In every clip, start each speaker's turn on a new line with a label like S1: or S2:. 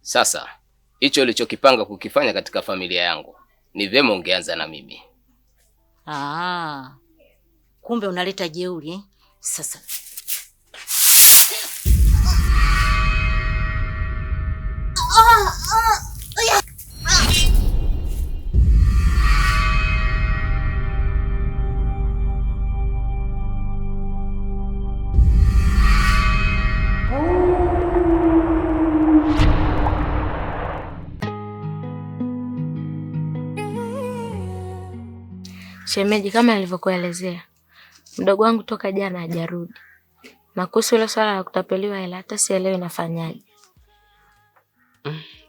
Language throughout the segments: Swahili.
S1: Sasa hicho ulichokipanga kukifanya katika familia yangu, ni vyema ungeanza na mimi.
S2: Kumbe unaleta jeuri sasa.
S3: Shemeji, kama nilivyokuelezea, mdogo wangu toka jana hajarudi. Na kuhusu ile swala la kutapeliwa hela, hata sielewi nafanyaje.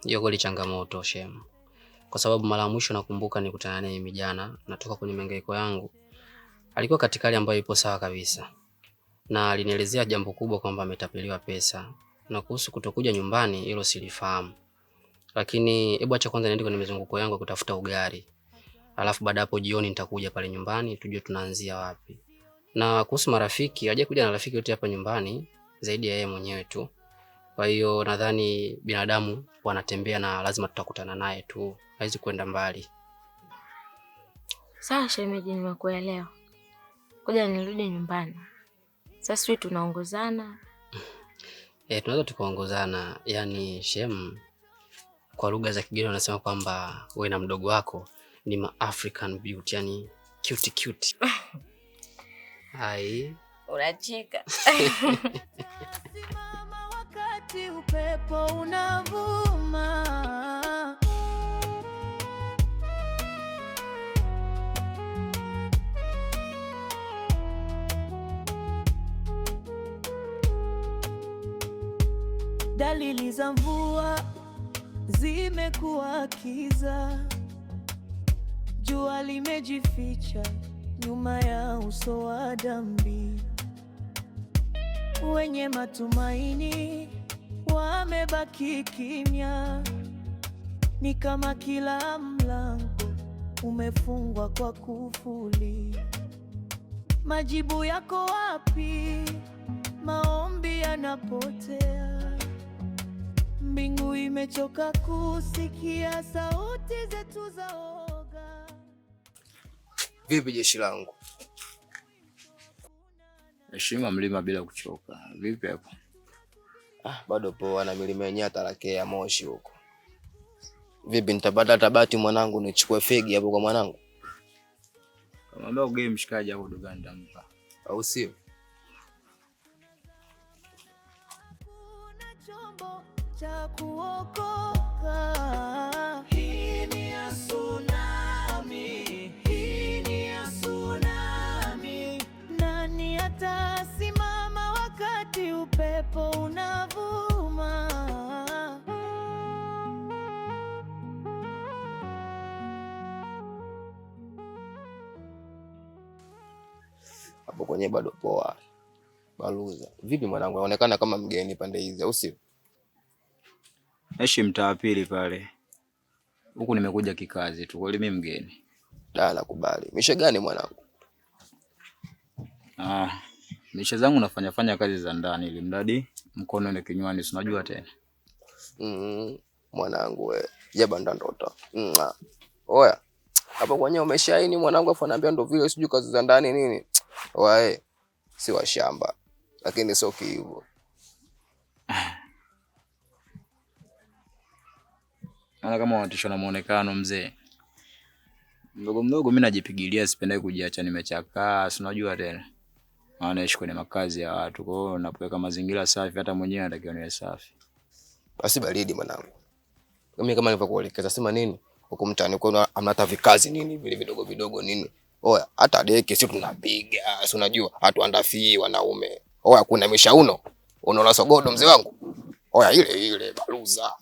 S4: Hiyo kweli changamoto shem. Kwa sababu mara ya mwisho nakumbuka nikutana naye mimi jana, natoka kwenye mangaiko yangu. Alikuwa katika hali ambayo ipo sawa kabisa. Na alinielezea jambo kubwa kwamba ametapeliwa pesa. Na kuhusu kutokuja nyumbani hilo silifahamu. Lakini hebu acha kwanza niende kwenye mizunguko yangu kutafuta ugali. Alafu baada hapo jioni nitakuja pale nyumbani tujue tunaanzia wapi. Na kuhusu marafiki, hajaje kuja na rafiki yote hapa nyumbani zaidi ya yeye mwenyewe tu. Kwa hiyo nadhani binadamu wanatembea na lazima tutakutana naye tu. Haizi kwenda mbali.
S3: Sawa shemeji, nimekuelewa. Ngoja nirudi nyumbani. Sasa sisi tunaongozana.
S4: Tunaweza tukaongozana. Yaani shem, kwa lugha za kigeni wanasema kwamba wewe na mdogo wako ni ma African beauty, yani cute. Hai,
S3: unacheka.
S5: Simama wakati upepo unavuma. Dalili za mvua zimekuwa kiza. Jua limejificha nyuma ya uso wa dhambi. Wenye matumaini wamebaki kimya. Ni kama kila mlango umefungwa kwa kufuli. Majibu yako wapi? Maombi yanapotea. Mbingu imechoka kusikia sauti zetu za oga.
S1: Vipi jeshi langu?
S6: Heshima mlima bila kuchoka. Vipi hapo?
S7: Bado poa, na milima yenyewe atarakea Moshi huko. Vipi nitapata tabati mwanangu nichukue fegi hapo kwa mwanangu?
S6: Kama ugei mshikaji hapo dogani ndampa.
S7: Au sio?
S5: Kuna chombo cha kuokoka. Hii ni ya tsunami. Hii ni ya tsunami. Nani atasimama wakati upepo unavuma?
S7: Hapo kwenye bado poa. Baluza. Vipi mwanangu, unaonekana kama mgeni pande hizi au sio?
S6: Naishi mtaa pili pale. Huku nimekuja kikazi tu, kweli mimi mgeni.
S7: Nakubali. Mishe gani mwanangu?
S6: Mishe zangu nafanya kazi za ndani ili mradi mkono ni kinywani, si unajua tena.
S7: Mwanangu wewe, jeba ndoto. Oya. Hapo kwenye umeshaini mwanangu, afu anaambia ndo vile sijui kazi za ndani nini. Wae, si wa shamba. Lakini sio hivyo.
S6: Ana kama unatisha na muonekano mzee. Mdogo mimi najipigilia, sipendai kujiacha nimechakaa, si unajua tena. Naishi kwenye makazi ya watu, kwa hiyo napoweka mazingira safi hata mwenyewe natakiwa niwe safi.
S7: Basi baridi mwanangu. Mimi kama nilivyokuelekeza sema nini? Huko mtaani kuna amnata vikazi nini vile vidogo nini. Oya, hata deki sisi tunapiga, si unajua, hatuandafii wanaume. Oya, kuna mishauno. Unaona sogodo mzee wangu? Oya, ile baluza.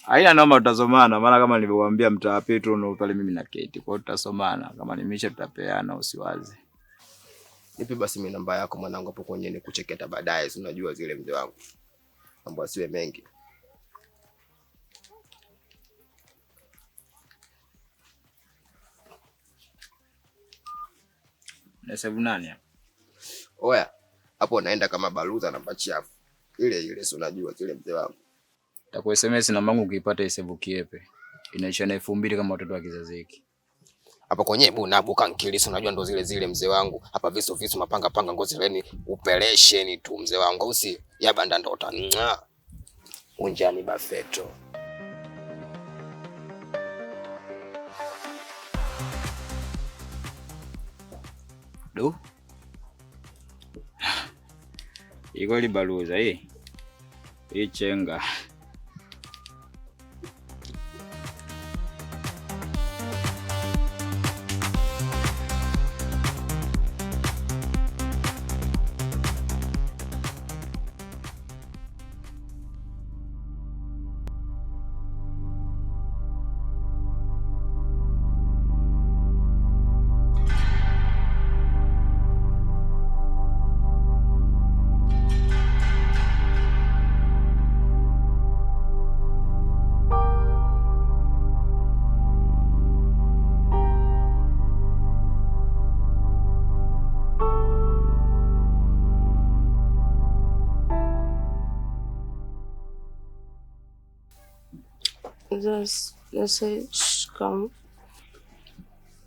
S6: Haina noma, tutasomana. Maana kama nilivyokuambia mtaa Petro ndo pale mimi na Kate. Kwa hiyo tutasomana. Kama nimeisha tutapeana, usiwaze.
S7: Nipe basi mimi namba yako mwanangu hapo kwenye nikucheketa baadaye, si unajua zile mzee wangu. Mambo asiwe mengi.
S6: Na 7 nani hapa?
S7: Oya, hapo naenda kama baluza na machafu. Ile si unajua kile mzee wangu.
S6: Taku SMS namba yangu ukipata isevu kiepe. Inaisha na 2000 kama watoto wa kizazi hiki.
S7: Hapa kwenye bunabu kankili si unajua ndo zile mzee wangu. Hapa visu mapanga ngozi leni upelesheni tu mzee wangu usi ya banda ndo utanunga. Unjani bafeto.
S6: Do. Iko li baluza hii. Hii chenga.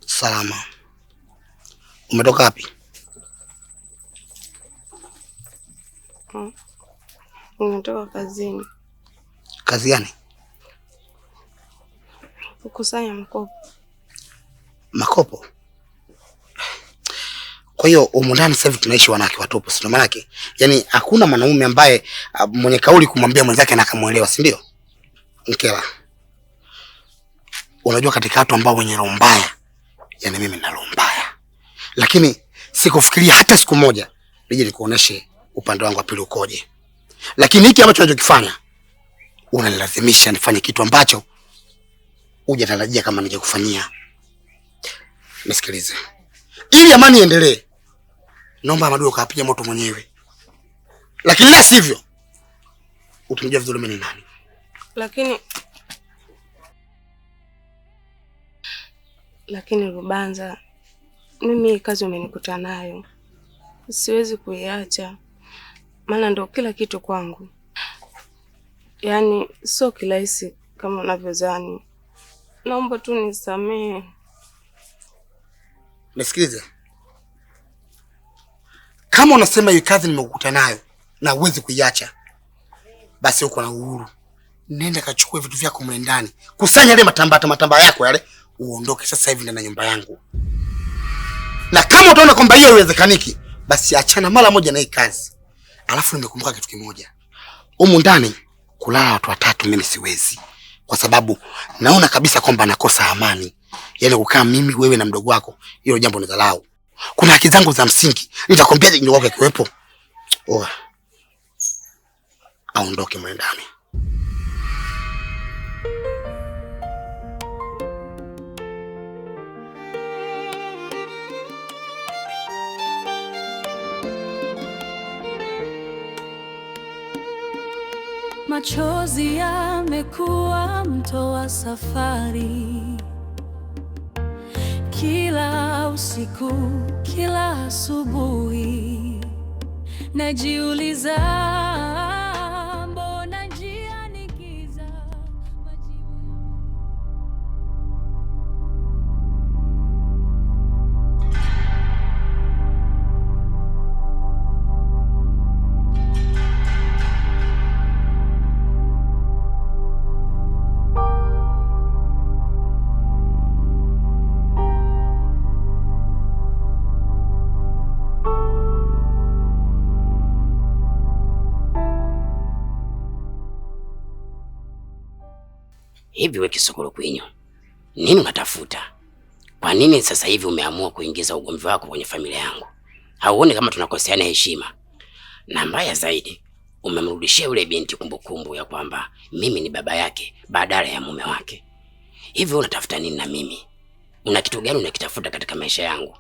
S8: Salama. Umetoka wapi?
S9: Nimetoka kazini.
S8: Kazi gani?
S9: Kukusanya mkopo.
S8: Makopo? Kwa hiyo humu ndani sasa hivi tunaishi wanawake watupu, sio maana yake? Yaani hakuna mwanaume ambaye mwenye kauli kumwambia mwenzake na akamuelewa, si ndio? Nkela. Unajua katika watu ambao wenye roho mbaya, yani mimi nina roho mbaya. Lakini sikufikiria hata siku moja nije nikuoneshe upande wangu wa pili ukoje. Lakini hiki ambacho unachokifanya unanilazimisha nifanye kitu ambacho hujatarajia kama nije kufanyia. Nisikilize. Ili amani iendelee, naomba Amadu kapiga moto mwenyewe. Lakini la sivyo utanijua vizuri mimi ni nani.
S9: Lakini Rubanza, mimi kazi umenikuta nayo. Siwezi kuiacha. Maana ndo kila kitu kwangu. Yaani sio kirahisi kama unavyozani. Naomba tu nisamehe.
S8: Nisikilize. Kama unasema hiyo kazi nimekukuta nayo na uwezi kuiacha, basi uko na uhuru. Nenda kachukue vitu vyako mle ndani. Kusanya ile matamba yako yale, uondoke sasa hivi ndani ya nyumba yangu. Na kama utaona kwamba hiyo haiwezekaniki, basi achana mara moja na hii kazi. Alafu nimekumbuka kitu kimoja. Humu ndani kulala watu watatu mimi siwezi. Kwa sababu naona kabisa kwamba nakosa amani. Yaani kukaa mimi wewe na mdogo wako, hilo jambo ni dharau. Kuna haki zangu za msingi. Nitakwambia ndio wako kiwepo. Aondoke mle ndani.
S5: Machozi yamekuwa mto wa safari. Kila usiku, kila asubuhi, najiuliza mbona njia ni giza.
S10: Hivi wewe Kisokolo Kwinyo, nini unatafuta? Kwa nini sasa hivi umeamua kuingiza ugomvi wako kwenye familia yangu? Hauoni kama tunakoseana heshima? Na mbaya zaidi, umemrudishia yule binti kumbukumbu ya kwamba mimi ni baba yake badala ya mume wake. Hivi unatafuta nini na mimi? Una kitu gani unakitafuta katika maisha yangu?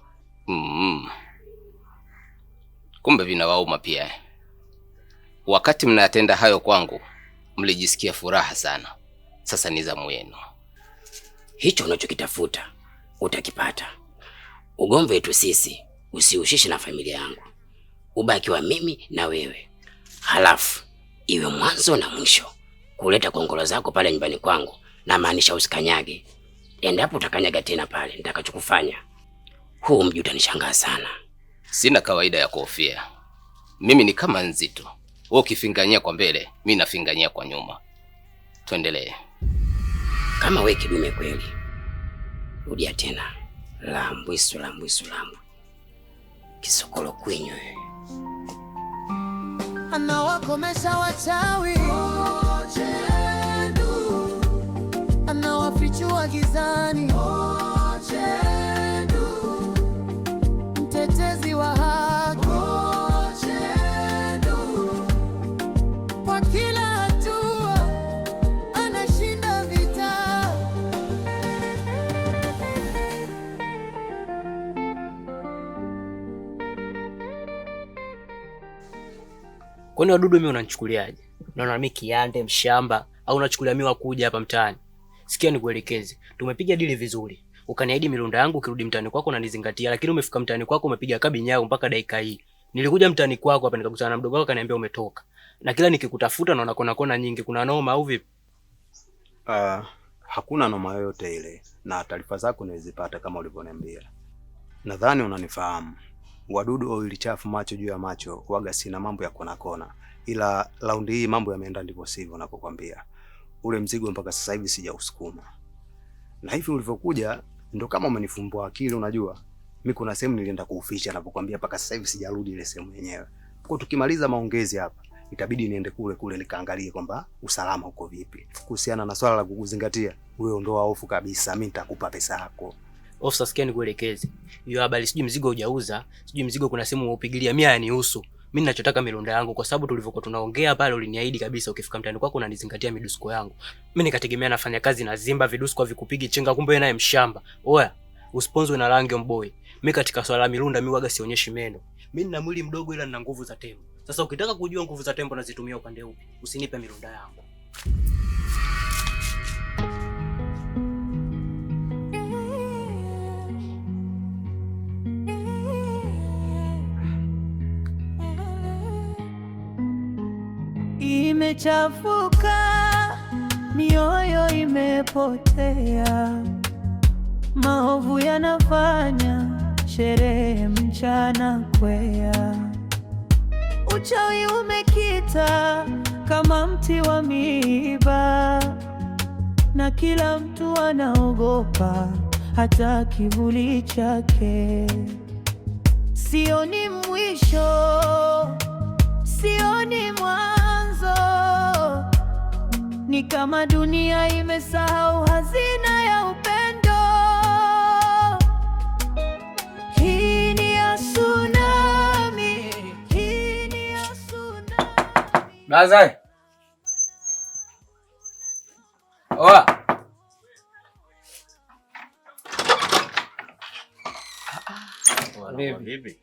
S1: Kumbe vinawauma pia. Wakati mnatenda hayo kwangu, mlijisikia furaha sana. Sasa ni zamu yenu.
S10: Hicho ubaki wa mimi na wewe. Halafu iwe mwanzo na mwisho kuleta kongolo zako pale nyumbani kwangu, na maanisha usikanyage. Endapo utakanyaga tena pale nitakachokufanya, huu mji utanishangaa sana.
S1: Sina kawaida ya kuhofia. Mimi ni kama nzito. Wewe ukifingania kwa mbele, mimi nafingania kwa nyuma. Tuendelee.
S10: Kama wewe kidume kweli, rudia tena. Lambwisu. Kisokolo kwinyo.
S5: Anawakomesha wachawi, anawafichua gizani, mtetezi wa haki, kwa kila hatua anashinda vita.
S11: Kwani wadudu mimi unanichukuliaje? Unaona mimi kiande mshamba au unachukulia mimi wakuja hapa mtaani? Sikia nikuelekeze. Tumepiga dili vizuri. Ukaniahidi milunda yangu ukirudi mtaani kwako unanizingatia, lakini umefika mtaani kwako umepiga kabi nyao mpaka dakika hii. Nilikuja mtaani kwako hapa nikakutana na mdogo wako akaniambia umetoka. Na kila nikikutafuta naona kona nyingi. Kuna noma au vipi?
S12: Hakuna noma yoyote ile, na taarifa zako nilizipata kama ulivyoniambia. Nadhani unanifahamu. Wadudu au ilichafu macho juu ya macho, waga sina mambo ya kona. Ila raundi hii mambo yameenda ndivyo sivyo napokuambia. Ule mzigo mpaka sasa hivi sijausukuma. Na hivi ulivyokuja ndo kama umenifumbua akili, unajua. Mimi kuna sehemu nilienda kuuficha napokuambia mpaka sasa hivi sijarudi ile sehemu yenyewe. Kwa tukimaliza maongezi hapa, itabidi niende kule nikaangalie kwamba usalama uko vipi. Kuhusiana na swala la kukuzingatia, wewe ondoa hofu kabisa, mimi nitakupa pesa yako.
S11: Ofisa, sikia nikuelekeze. Hiyo habari sijui mzigo hujauza, sijui mzigo kuna sehemu upigilia, mimi yanihusu. Mimi ninachotaka milonda yangu, kwa sababu tulivyokuwa tunaongea pale uliniahidi kabisa ukifika mtaani kwako unanizingatia midusko yangu. Mimi nikategemea nafanya kazi na Zimba vidusko vikupigi chenga, kumbe wewe naye mshamba. Oya, usponzwe na rangi mboy. Mimi katika swala la milonda mimi waga sionyeshi meno. Mimi nina mwili mdogo ila nina nguvu za tembo. Sasa ukitaka kujua nguvu za tembo nazitumia upande upi, usinipe milonda yangu.
S5: Imechafuka, mioyo imepotea, maovu yanafanya sherehe mchana kwea, uchawi umekita kama mti wa miiba, na kila mtu anaogopa hata kivuli chake. Sioni mwisho, sioni mwanzo, ni kama dunia imesahau hazina ya upendo. Hii ni ya tsunami, hii ni ya tsunami.
S11: Bazai. Oa.
S6: Vipi?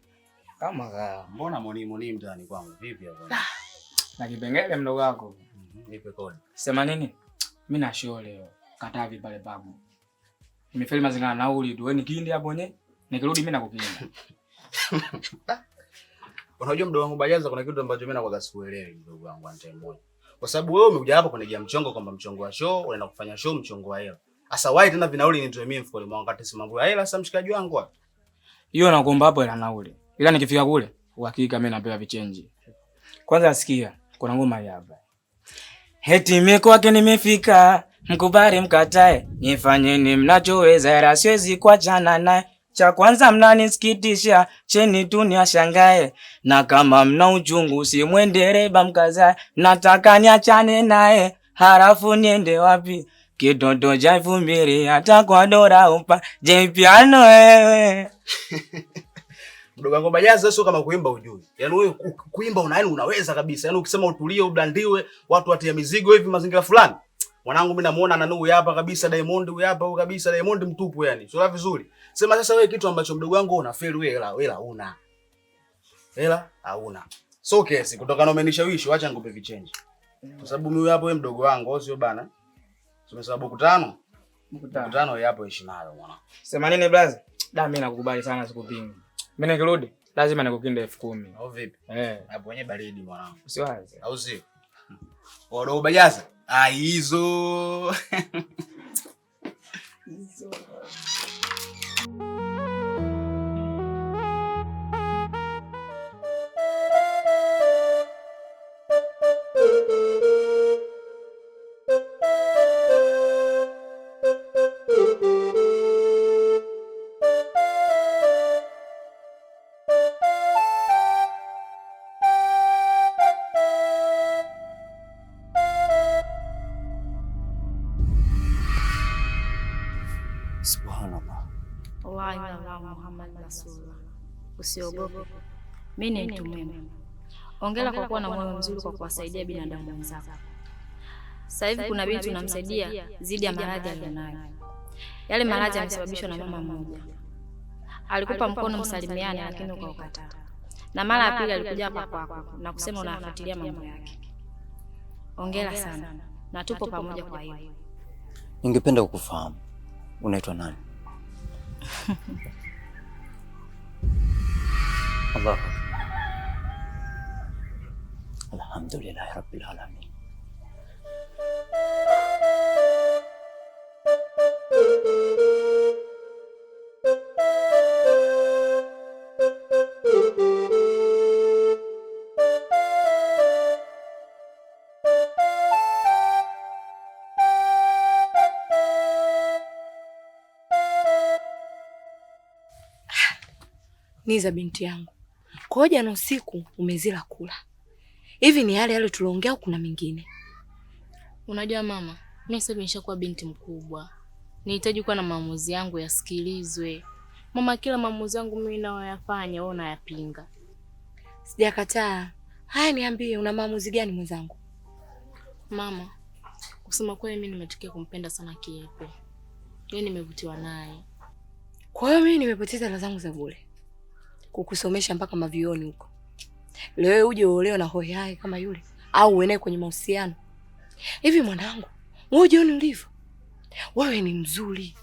S11: Kama
S6: mbona moni mtaani kwangu vipi hapo?
S13: Na kipengele mdogo wako.
S6: Nipe kodi.
S13: Sema nini? Mimi na show leo. Katavi pale babu. Nimefeli mazingana nauli tu. Wewe nikindi hapo nye. Nikirudi mimi nakupinda.
S6: Unajua mdogo wangu Bajaza, kuna kitu ambacho mimi nakuwa sikuelewi mdogo wangu ante mmoja. Kwa sababu wewe umekuja hapa kunigia mchongo kwamba mchongo wa show, unaenda kufanya show mchongo wa hela. Sasa why tena vinauli nitoe mimi mfukoni mwangu wakati si mambo ya hela? Sasa mshikaji wangu wapi?
S13: Hiyo nakuomba hapo ila nauli. Ila nikifika kule, uhakika mimi napewa vichenji. Kwanza sikia, kuna ngoma hapa. Heti kwake nimefika, mkubali mkatae, nifanyeni mnachoweza, ila siwezi kuachana naye. Cha kwanza mnanisikitisha, cheni tu niashangae, na kama mna uchungu si mwendereba mkazae, nataka niachane naye, halafu niende wapi? Kitoto cha 2000 hata kwa dola upa, je piano wewe.
S6: Mdogo wangu Bajaza sio kama kuimba ujui. Yaani wewe kuimba unaweza kabisa. Yaani ukisema utulie ublandiwe, watu watia mizigo hivi mazingira fulani. Mwanangu mimi namuona Nanu huyu hapa kabisa, Diamond huyu hapa huyu kabisa, Diamond mtupu yani. Sio vizuri. Sema sasa wewe kitu ambacho mdogo wangu unafeli wewe hela una. Hela hauna. So kesi kutoka na umenishawishi, acha nikupe vichange. Kwa sababu mimi hapo wewe mdogo wangu sio bana. Tumesema mkutano. Mkutano hapo ishi nayo mwana.
S13: Sema nini blaza? Da mimi nakukubali sana sikupingi. Mimi nikirudi Lazima nikukinde 10,000.
S6: Au vipi? Hapo wenyewe baridi mwanangu.
S13: Usiwaze.
S6: Au sio? Wado bajaza. Hizo. Hizo.
S2: Subhanallah. Wallahi Muhammad Rasulullah. Usiogope. Mimi ni mtu mwema. Hongera kwa kuwa na moyo mzuri kwa kuwasaidia binadamu wenzako. Sasa hivi kuna binti tunamsaidia zidi ya maradhi aliyonayo. Yale maradhi yamesababishwa na mama mmoja. Alikupa mkono msalimiane lakini ukaukataa. Na mara ya pili alikuja hapa kwako na kusema unafuatilia mambo yake. Hongera sana. Na tupo pamoja kwa hiyo.
S14: Ningependa kukufahamu. Unaitwa nani? Allah. Alhamdulillah Rabbil Alamin.
S9: Niza binti yangu. Kwa jana usiku umezila kula. Hivi ni yale tuliongea au kuna mengine?
S3: Unajua mama, mimi sasa nimeshakuwa binti mkubwa. Nihitaji kuwa na maamuzi yangu yasikilizwe. Mama, kila maamuzi yangu mimi nayoyafanya wewe unayapinga.
S9: Sijakataa. Haya niambie una maamuzi gani mwenzangu?
S3: Mama, kusema kweli mimi nimetokea kumpenda sana Kiepe. Yeye nimevutiwa naye.
S9: Kwa hiyo mimi nimepoteza hela zangu za bure. Kukusomesha mpaka mavioni huko. Leo uje uolewe na hoi hai kama yule au uende kwenye mahusiano. Hivi mwanangu, wewe jioni ulivyo? Wewe ni mzuri.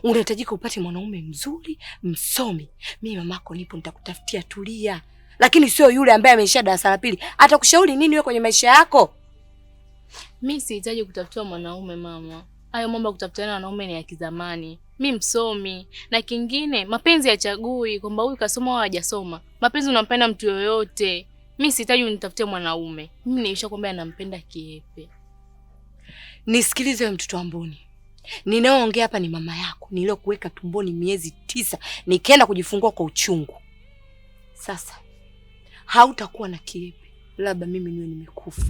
S9: Unahitajika upate mwanaume mzuri, msomi. Mimi mamako nipo nitakutafutia, tulia. Lakini sio yule ambaye ameisha darasa la pili. Atakushauri nini wewe kwenye maisha yako?
S3: Mimi sihitaji kutafutia mwanaume mama. Hayo mambo ya kutafutiana wanaume ni ya kizamani. Mimi msomi. Na kingine, mapenzi yachagui kwamba huyu kasoma au hajasoma. Mapenzi unampenda mtu yoyote. Mimi sihitaji unitafutie mwanaume. Mimi nilishakwambia nampenda Kiepe.
S9: Nisikilize wewe mtoto wa mboni. Ninaoongea hapa ni mama yako, niliyokuweka tumboni miezi 9, nikaenda kujifungua kwa uchungu. Sasa hautakuwa na Kiepe. Labda mimi niwe nimekufa.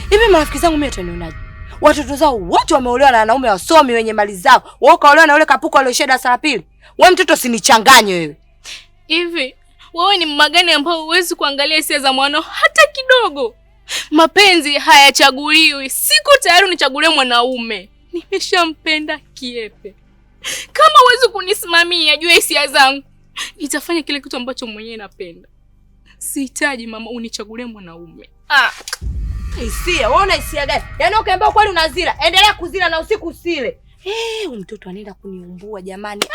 S9: Hivi marafiki zangu mimi watanionaje? Watoto zao wote wameolewa na wanaume wasomi wenye mali zao. Wewe kaolewa na yule kapuko aliyesha darasa la pili. Wewe mtoto usinichanganye wewe.
S3: Hivi wewe ni mama gani ambao huwezi kuangalia hisia za mwanao hata kidogo? Mapenzi hayachaguliwi. Siko tayari unichagulie mwanaume. Nimeshampenda Kiepe. Kama huwezi kunisimamia juu ya hisia zangu, nitafanya kile kitu ambacho mwenyewe napenda. Sihitaji mama unichagulie mwanaume.
S9: Hisia, wewe una hisia gani? Yaani ukiambia kweli unazila, endelea kuzila na usiku usile. Mtoto anaenda kuniumbua jamani.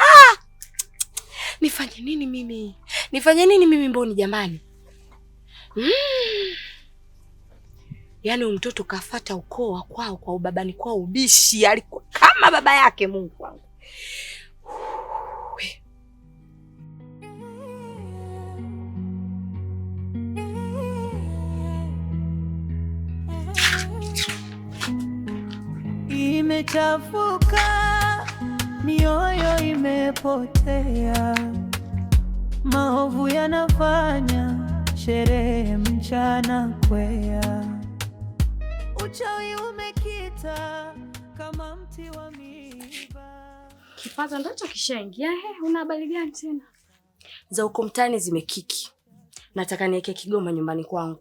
S9: Nifanye nini mimi? Nifanye nini mimi mboni jamani? Yaani mtoto kafata ukoo wa kwao kwa ubabani kwao ubishi, alikuwa kama baba yake. Mungu wangu.
S5: Imechafuka, mioyo imepotea, maovu yanafanya sherehe mchana kwea, uchawi umekita kama mti wa miiba.
S15: Kipaza ndacho kishaingia. Una habari gani tena?
S9: Za uko mtani zimekiki. Nataka niweke Kigoma nyumbani kwangu.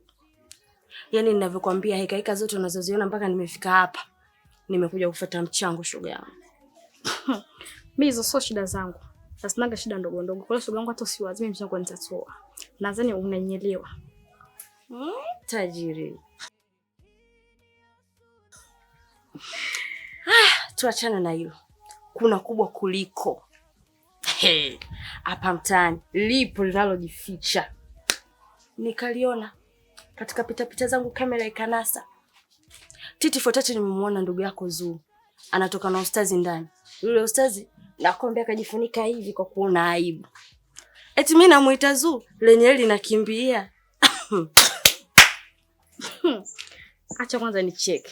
S9: Yaani ninavyokuambia hekaika zote unazoziona mpaka nimefika hapa. Nimekuja kufuata mchango shoga yangu.
S15: Mimi hizo sio shida zangu. Nasinaga shida ndogo ndogo. Kwa hiyo shoga yangu hata usiwazi mimi mchango nitatoa. Nadhani unanielewa.
S9: Tajiri. Tuachane na hilo. Kuna kubwa kuliko. Hapa mtaani lipo linalojificha. nikaliona katika pitapita zangu, kamera ikanasa. Titi fotati nimemwona ndugu yako Zuu anatoka na ustazi ndani. Yule ustazi nakwambia akajifunika hivi kwa kuona aibu. Eti mimi namuita Zuu lenye linakimbia.
S15: Acha kwanza nicheke.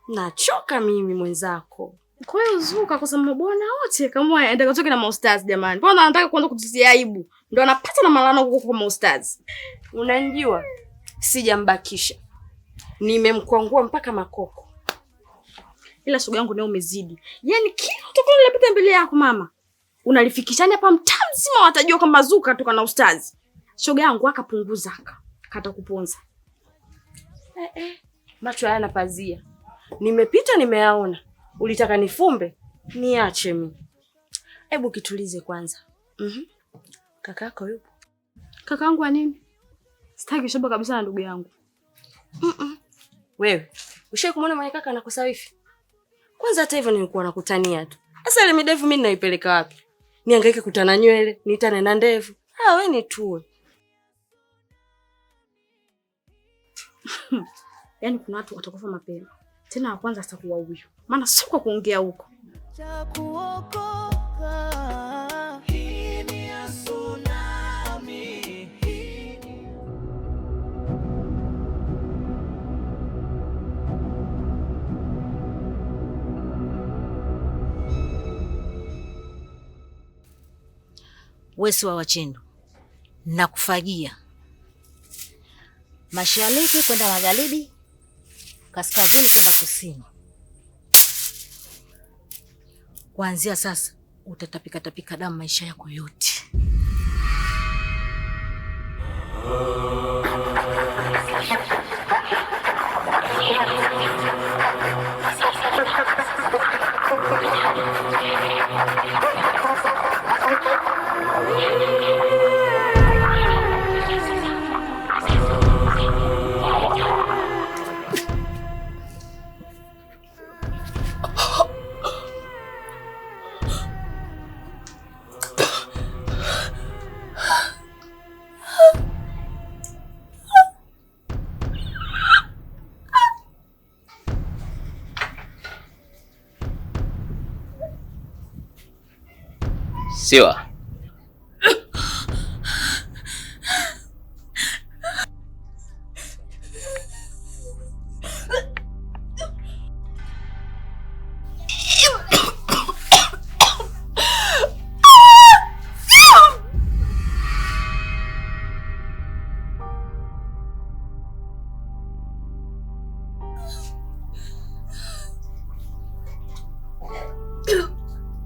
S9: Nachoka mimi mwenzako.
S15: Kwa hiyo Zuu kakosa mabwana wote kama aenda kutoka na maustazi jamani. Mbona anataka kuanza kututia aibu? Ndio anapata na malano huko kwa maustazi.
S9: Unanijua? Sijambakisha. Nimemkwangua mpaka makoko.
S15: Ila shoga yangu leo umezidi. Yaani kila utakuwa unapita mbele yako mama. Unalifikishani hapa mtaa mzima watajua kama Zuu katoka na ustazi. Shoga yangu akapunguza kata kuponza.
S9: Macho hayana pazia. Nimepita nimeyaona. Ulitaka nifumbe? Niache mimi. Hebu kitulize kwanza. Kakako yupo?
S15: Kakaangu wa nini? Sitaki shoba kabisa na ndugu yangu.
S9: Wewe, ushawahi kumuona mwenye kaka anakosa wifi? Kwanza hata hivyo nilikuwa nakutania tu. Sasa ile midevu mimi naipeleka wapi? Nihangaike kutana nywele, nitane na ndevu. Wewe ni tuwe.
S15: Yaani kuna watu watakufa mapema. Tena wa kwanza atakuwa huyo. Maana sio kwa kuongea huko.
S5: Cha kuokoka. Hii ni ya tsunami.
S16: Wesi wa Wachendo, nakufagia mashariki kwenda magharibi, kaskazini kwenda kusini. Kuanzia sasa utatapika tapika damu maisha yako yote.
S1: Siwa.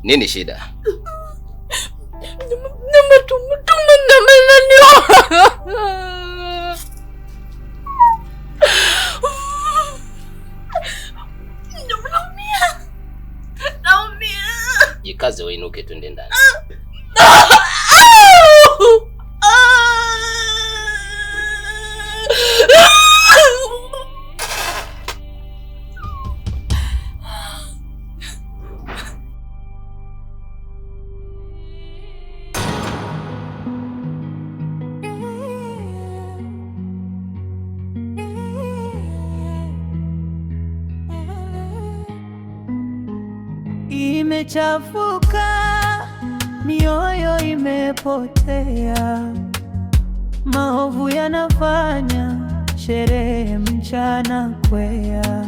S1: Nini shida? Jikaze uinuke twende ndani.
S5: Imechafuka, mioyo imepotea, maovu yanafanya sherehe mchana kwea,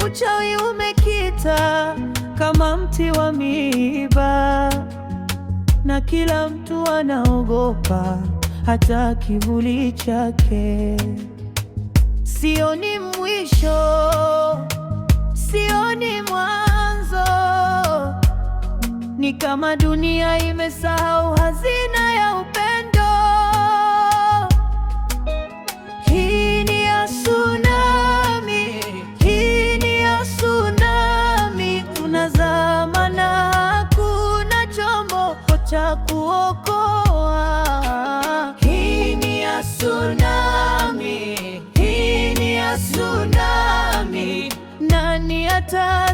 S5: uchawi umekita kama mti wa miiba, na kila mtu anaogopa hata kivuli chake. Sioni mwisho, sioni mwanzo, ni kama dunia imesahau hazina ya upendo. Hii ni ya tsunami, hii ni ya tsunami, tunazama na hakuna chombo cha kuokoa. Hii ni ya tsunami, hii ni ya tsunami, nani ata